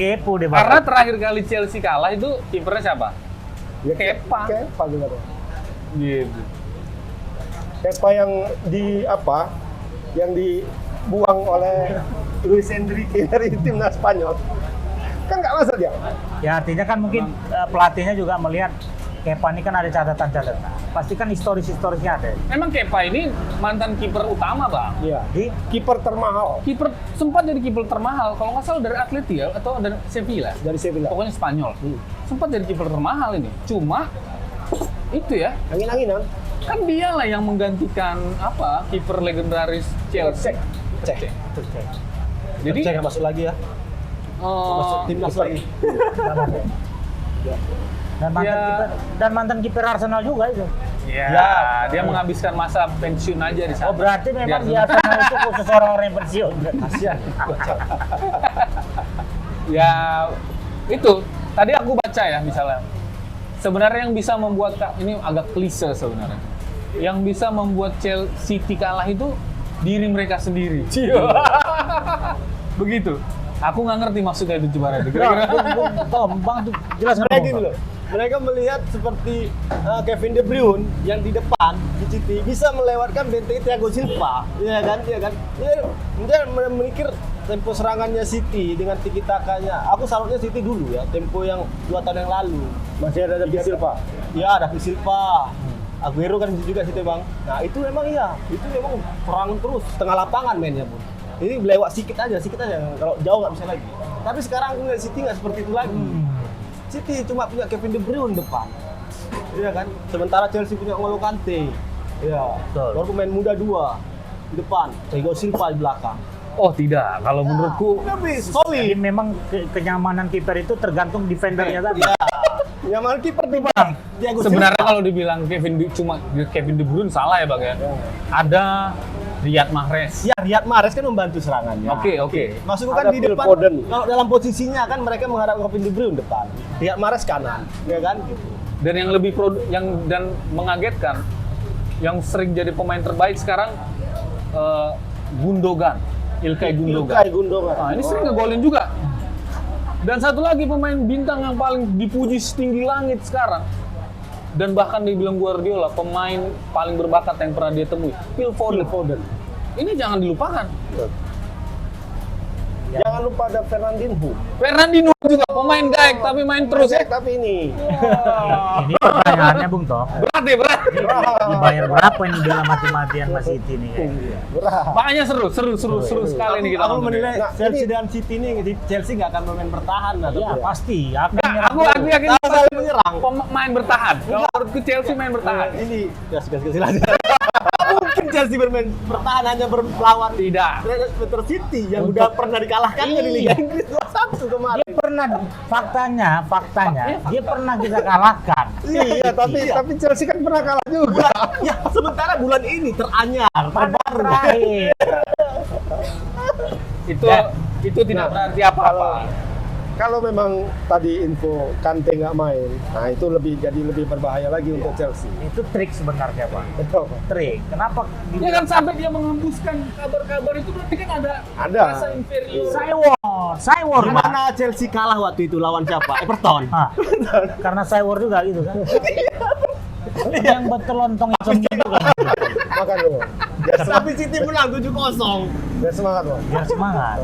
Kepo deh Karena Bang. terakhir kali Chelsea kalah itu kipernya siapa? Kepa. Kepa juga. Gitu. Kepa yang dibuang oleh Luis Enrique dari timnas Spanyol. Kan nggak masuk dia. Ya artinya kan mungkin pelatihnya juga melihat Kepa ini kan ada catatan-catatan. Pasti kan historisnya ada. Emang Kepa ini mantan kiper utama, Bang. Iya. Di Kiper termahal Kiper sempat jadi kiper termahal kalau nggak salah dari Atleti ya atau dari Sevilla. dari Sevilla. Pokoknya Spanyol. Sempat jadi kiper termahal ini. Cuma itu ya, Angin-anginan. kan dia lah yang menggantikan kiper legendaris Chelsea. Cek. Jadi Cek nggak masuk lagi ya. Masuk timnas lagi. dan mantan kiper Arsenal juga itu. ya, dia menghabiskan masa pensiun aja di sana. Oh berarti memang Di di Arsenal itu khusus orang-orang yang pensiun. Kasihan. Ya itu tadi aku baca ya misalnya sebenarnya yang bisa membuat ini agak klise sebenarnya yang bisa membuat Chelsea kalah itu diri mereka sendiri. Begitu. Aku nggak ngerti maksudnya itu Cibaret. Kira-kira Tom, Bang tuh jelas Kayak nggak? gini loh. mereka melihat seperti Kevin De Bruyne yang di depan di City bisa melewatkan benteng Thiago Silva, ya kan? Dia memikir tempo serangannya City dengan tiki takanya. Aku salutnya City dulu ya, tempo yang 2 tahun yang lalu. Masih ada David Silva. Ya, David Silva. Aguero kan juga situ bang. Nah itu memang perang terus setengah lapangan mainnya pun. Ini lewat sedikit aja. Kalau jauh nggak bisa lagi. Tapi sekarang aku lihat City nggak seperti itu lagi. City cuma punya Kevin De Bruyne depan, iya kan. Sementara Chelsea punya N'Golo Kante, ya. Betul. Baru pemain muda 2 di depan, Thiago Silva di belakang. Oh tidak, kalau menurutku Lebih Jadi solid. memang kenyamanan kiper itu tergantung defendernya tadi. Ya. Nyaman kiper di bang. Thiago sebenarnya Silva. kalau dibilang Kevin De Bruyne salah ya bang ya. Ada Riyad Mahrez. Ya, Riyad Mahrez kan membantu serangannya. Oke. Maksudku kan Ada di Phil depan, Foden. kalau dalam posisinya kan mereka menghadap Kevin De Bruyne depan. Riyad Mahrez kanan, ya kan gitu. Dan yang lebih dan mengagetkan, yang sering jadi pemain terbaik sekarang Gundogan, Ilkay Gundogan. Ilkay Gundogan. Nah, ini sering ngegolin juga. Dan satu lagi pemain bintang yang paling dipuji setinggi langit sekarang. Dan bahkan dibilang Guardiola, pemain paling berbakat yang pernah dia temui, Phil Foden. Ini jangan dilupakan. Jangan lupa ada Fernandinho. Fernandinho juga pemain gaek tapi main terus ya. Tapi ini Ini pertanyaannya Bung Tom. Berat deh, berat. Dibayar berapa ini bela mati-matian Mas City nih? berat. Makanya seru sekali nih kita Aku nonton. menilai Nah, Chelsea jadi- dan City ini Chelsea nggak akan bermain bertahan atau Ya pasti akan Nggak, nyerang aku terus. yakin saling menyerang. pemain bertahan. Kalau menurutku Chelsea main bertahan. Ini kasih aja. Mungkin Chelsea bermain bertahan hanya berlawan Tidak. Manchester City yang udah pernah dikalahkan di Liga Inggris 2-1 kemarin. Dia pernah faktanya dia pernah kita kalahkan. Iya, tapi Chelsea kan pernah kalah juga. Ya, sementara bulan ini teranyar, terbaru. Terakhir. Itu tidak berarti apa-apa. Kalau memang tadi info Kante nggak main, nah itu jadi lebih berbahaya lagi untuk Chelsea. Itu trik sebenarnya Pak. Betul. Trik. Kenapa? Ya kan sampai dia menghembuskan kabar-kabar itu berarti kan ada rasa inferior. Saiwor Di Pak. mana Chelsea kalah waktu itu lawan siapa? Everton. Ah, karena Saiwor juga gitu kan. Yang betul lontong hitam itu kan. Makan dulu. Tapi City menang 7-0. Biar semangat loh. Biar semangat.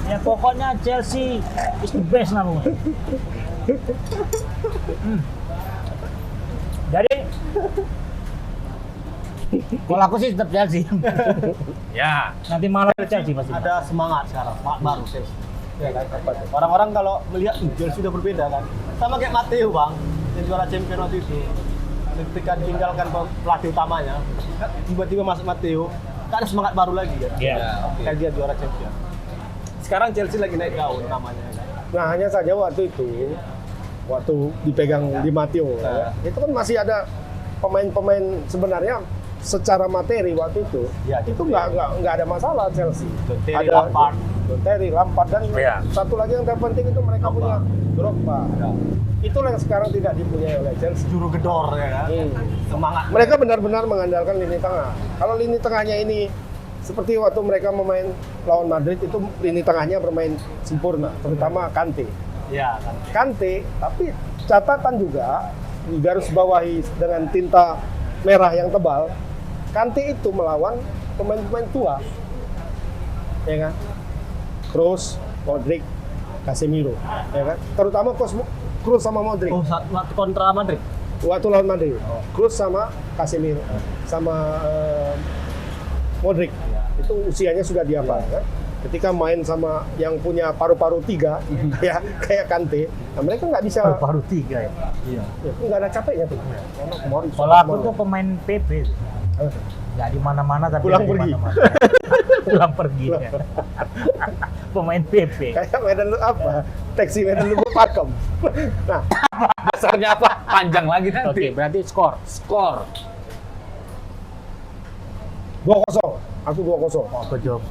Ya pokoknya Chelsea is the best namanya. Jadi kalau aku sih tetap Chelsea. Ya. Nanti malam Chelsea pasti. Ada semangat sekarang, baru Chelsea. Ya kan? Orang-orang kalau melihat Chelsea sudah berbeda kan. Sama kayak Matteo bang, yang juara champion waktu itu. Ketika ditinggalkan pelatih utamanya, tiba-tiba masuk Matteo, kan ada semangat baru lagi kan. Iya. Kayak dia juara champion. Sekarang Chelsea lagi naik daun namanya. Kan? Nah hanya saja waktu dipegang Di Matteo, Nah. itu kan masih ada pemain-pemain sebenarnya secara materi waktu itu, Ya, itu gitu. nggak ada masalah Chelsea. Don Terry, Ada Lampard. Don Terry, Lampard, dan Iya. satu lagi yang terpenting itu mereka punya Drogba. Ya. Itulah yang sekarang tidak dipunyai oleh Chelsea. Juru gedor ya kan. Semangat. Mereka benar-benar mengandalkan lini tengah. Kalau lini tengahnya ini seperti waktu mereka memain lawan Madrid itu lini tengahnya bermain sempurna, terutama Kante. Ya kan. Kante, tapi catatan juga di garis bawahi dengan tinta merah yang tebal, Kante itu melawan pemain-pemain tua, ya kan? Kroos, Modric, Casemiro, ya kan? Terutama Kroos sama Modric. Oh, waktu kontra Madrid. Waktu lawan Madrid, Kroos sama Casemiro, sama Modric, itu usianya sudah di apa, kan? Ketika main sama yang punya paru-paru 3, kayak Kante, nah mereka nggak bisa, Baru 3 ya. Iya. ya, nggak ada capeknya tuh. Kemarin, Kalau aku tuh pemain PP. Nggak di mana-mana tapi Pulang ada di pergi. mana-mana. Pulang pergi. Ya. Pemain PP. kayak Medan lu apa? Taksi Medan lu Pakem. Nah, Dasarnya apa? Panjang lagi nanti. Oke, berarti skor. Skor. 2-0. Aku 2-0. Oh, kejauh.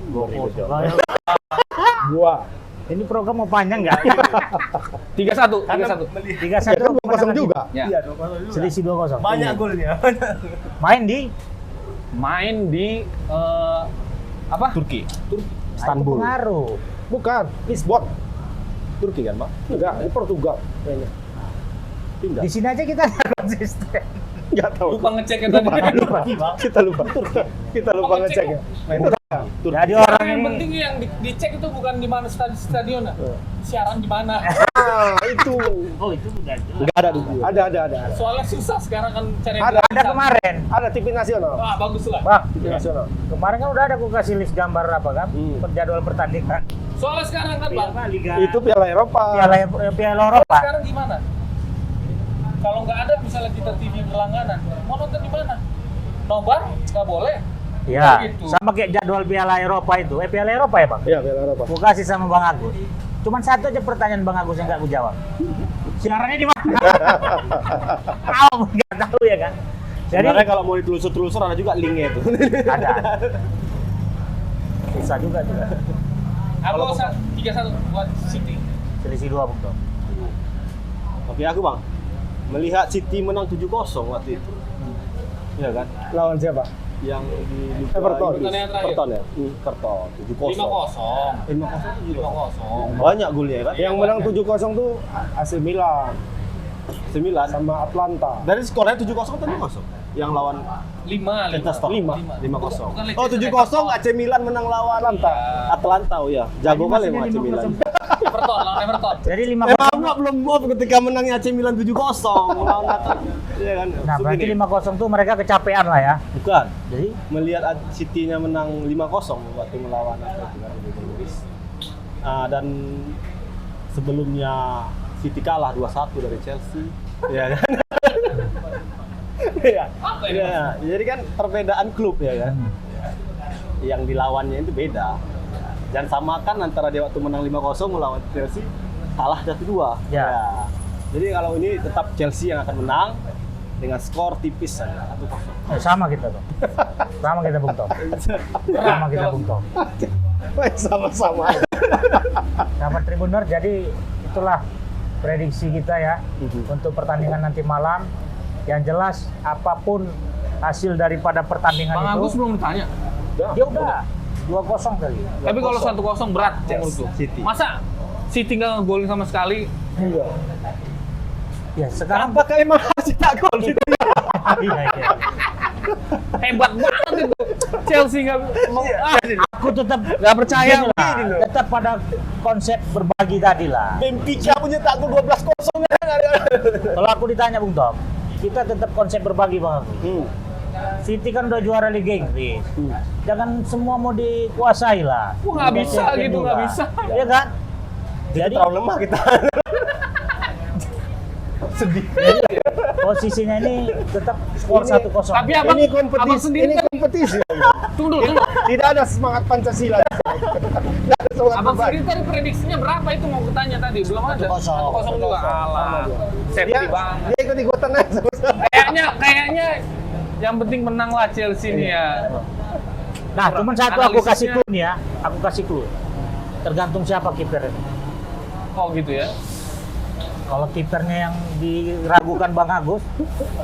Dua. Ini program mau panjang nggak? 3-1. 3-1. 3-1 Ya kan 2-0 juga. Ya. Iya, 2-0 juga. Selisih 2-0. Banyak golnya. Main di Apa? Turki. Istanbul. Pengaruh. Bukan, Lisbon. Turki kan, Pak? Enggak, ini Portugal kayaknya. Pindah. Di sini aja kita nggak konsisten. Nggak tahu. Lupa ngeceknya tadi. Kita lupa. Kita lupa ngeceknya. Jadi orang Yang ini penting yang dicek itu bukan di mana stadion, siaran di mana. Itu. oh itu udah jelas. Nggak ada dulu. Ada. Soalnya susah sekarang kan cari Ada. Ada kemarin. Ada TV nasional. Wah, bagus lah. Bang, TV nasional. kemarin kan udah ada aku kasih list gambar apa kan? Jadwal pertandingan. Soalnya sekarang kan Bang, Liga Itu Piala Eropa. Piala Eropa. sekarang gimana? Kalau nggak ada misalnya kita TV berlangganan, mau nonton di mana? Nobar nggak boleh. Ya, Gitu. sama kayak jadwal Piala Eropa itu. Piala Eropa ya, Bang? Iya, Piala Eropa. Aku kasih sama Bang Agus. Cuman satu aja pertanyaan Bang Agus yang nggak aku jawab. Siarannya di mana? Nggak tahu ya kan? Jadi Sebenarnya kalau mau ditelusur-telusur ada juga linknya itu. ada. Bisa juga. Aku 3-1 buat City. Selisih 2 Bung Tom. Tapi aku Bang, melihat City menang 7-0 waktu itu. Iya kan? Lawan siapa? Yang di Liga Everton. Inggris. Pertandingan terakhir. Everton ya? Everton 7-0. 5-0. 5-0. Banyak golnya ya kan? Yang menang 7-0 tuh AC Milan 9. sama Atlanta. Dari skornya 7-0 atau 5-0? Yang lawan 5. Leicester. 5-0. Bukan Oh 7-0 AC Milan menang lawan Atlanta. Oh ya, jago kali emang AC Milan. Everton, lawan Everton. Jadi 5-0. Emang enggak belum gol ketika menangnya AC Milan 7-0 lawan Atlanta. Iya kan? Nah, berarti Begini. 5-0 tuh mereka kecapean lah ya. Bukan. Jadi Melihat City-nya menang 5-0 waktu melawan Atletico di Liga Inggris. Dan sebelumnya City kalah 2-1 dari Chelsea. Iya kan? Iya. Apa ini? Iya, jadi kan perbedaan klub ya kan. Yang dilawannya itu beda. Jangan samakan antara dia waktu menang 5-0 melawan Chelsea kalah 1-2. Ya. Jadi kalau ini tetap Chelsea yang akan menang dengan skor tipis saja 1-0. sama kita tuh. Sama kita Bung Tom. Sama kita Bung Tom. Sama-sama. Sahabat Tribuner, jadi itulah prediksi kita ya untuk pertandingan nanti malam. Yang jelas apapun hasil daripada pertandingan Bang itu, Agus belum ditanya. dia udah 2-0 tadi. Tapi kalau 1-0 berat menurutku. City. Masa City nggak ngegolin sama sekali? Iya. Ya sekarang Apakah emang harus cetak gol gitu? iya. Hebat banget itu. Chelsea nggak mau. Aku tetap Nggak percaya gini lah, begini loh. tetap pada konsep berbagi tadi lah. Benfica punya tak gol 12-0 kan? Kalau aku ditanya Bung Tom, kita tetap konsep berbagi Bang Agus. City kan udah juara Liga Inggris. Jangan semua mau dikuasai lah. Wah, nggak Liga bisa Champions gitu, juga. nggak bisa. Iya kan? Jadi Terlalu lemah kita. Sedih. posisinya ini tetap skor 1-0. Tapi abang, Ini abang kompetisi. sendiri Ini kan, kompetisi. tunggu dulu. Tidak ada semangat Pancasila. Tidak ada semangat Abang berbagi. sendiri tadi prediksinya berapa itu mau kutanya tadi? Belum ada. 1-0. 1-0 juga kalah. Safety banget. Dia ikut-ikutan aja sama-sama. Kayaknya yang penting menang lah Chelsea nih ya. Nah, cuman satu aku kasih Analisisnya- clue nih ya. Aku kasih clue. Tergantung siapa kiper ini. Oh gitu ya. Kalau kipernya yang diragukan Bang Agus,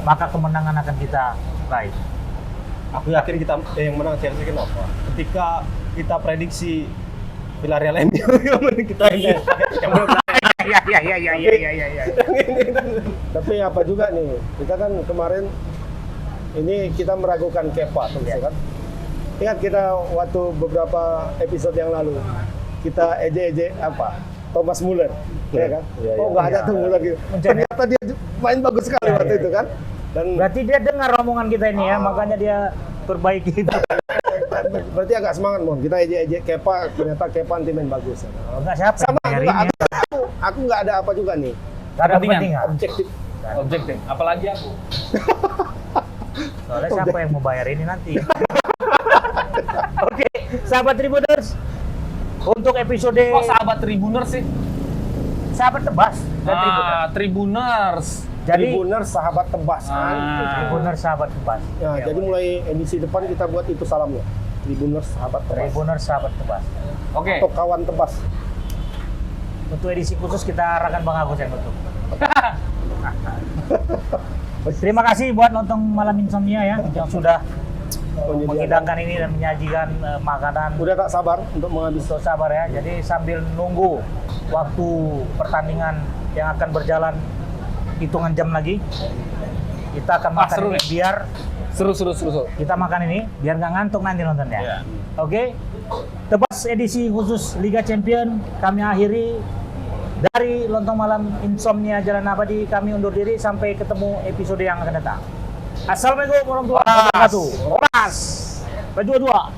maka kemenangan akan kita raih. Aku yakin kita yang menang Chelsea kenapa? Ketika kita prediksi Villarreal MU kita ini yang belum Iya. Tapi apa juga nih, kita kan kemarin ini kita meragukan Kepa terus ya kan. Ingat kita waktu beberapa episode yang lalu kita ejek-ejek apa? Thomas Muller, ya kan? Iya, Oh iya. nggak ada tuh Muller gitu. Ternyata dia main bagus sekali Iya, waktu iya. itu kan. Dan Berarti dia dengar omongan kita ini ya, makanya dia perbaiki itu. berarti agak semangat Mon. Kita ejek-ejek Kepa, ternyata Kepa nanti main bagus. Kalau nggak siapa Sama yang juga, bayarinnya? aku nggak ada apa juga nih. Nggak ada kepentingan. Objektif. Objektif. Apalagi aku. Soalnya siapa yang mau bayar ini nanti? Oke, sahabat Tribuners, untuk episode Oh sahabat Tribuner sih. sahabat tebas dan Tribuners. Tribuners. Jadi Tribuners sahabat tebas kan. Tribuners sahabat tebas. Ya, jadi mulai edisi depan kita buat itu salamnya. Tribuners sahabat tebas. Tribuners sahabat tebas. Oke. Atau kawan tebas. Untuk edisi khusus kita arahkan Bang Agus yang tutup. Terima kasih buat nonton Malam Insomnia ya yang sudah menghidangkan ini dan menyajikan makanan. Udah tak sabar untuk menghabis. Untuk sabar ya. Jadi sambil nunggu waktu pertandingan yang akan berjalan hitungan jam lagi. Kita akan Wah, makan seru ini nih. biar Seru. kita makan ini biar nggak ngantuk nanti nontonnya. Iya. Oke. Tebas edisi khusus Liga Champion kami akhiri. Dari Lontong Malam Insomnia Jalan Abadi kami undur diri sampai ketemu episode yang akan datang. Assalamualaikum warahmatullahi wabarakatuh. Ras. Berdua-dua.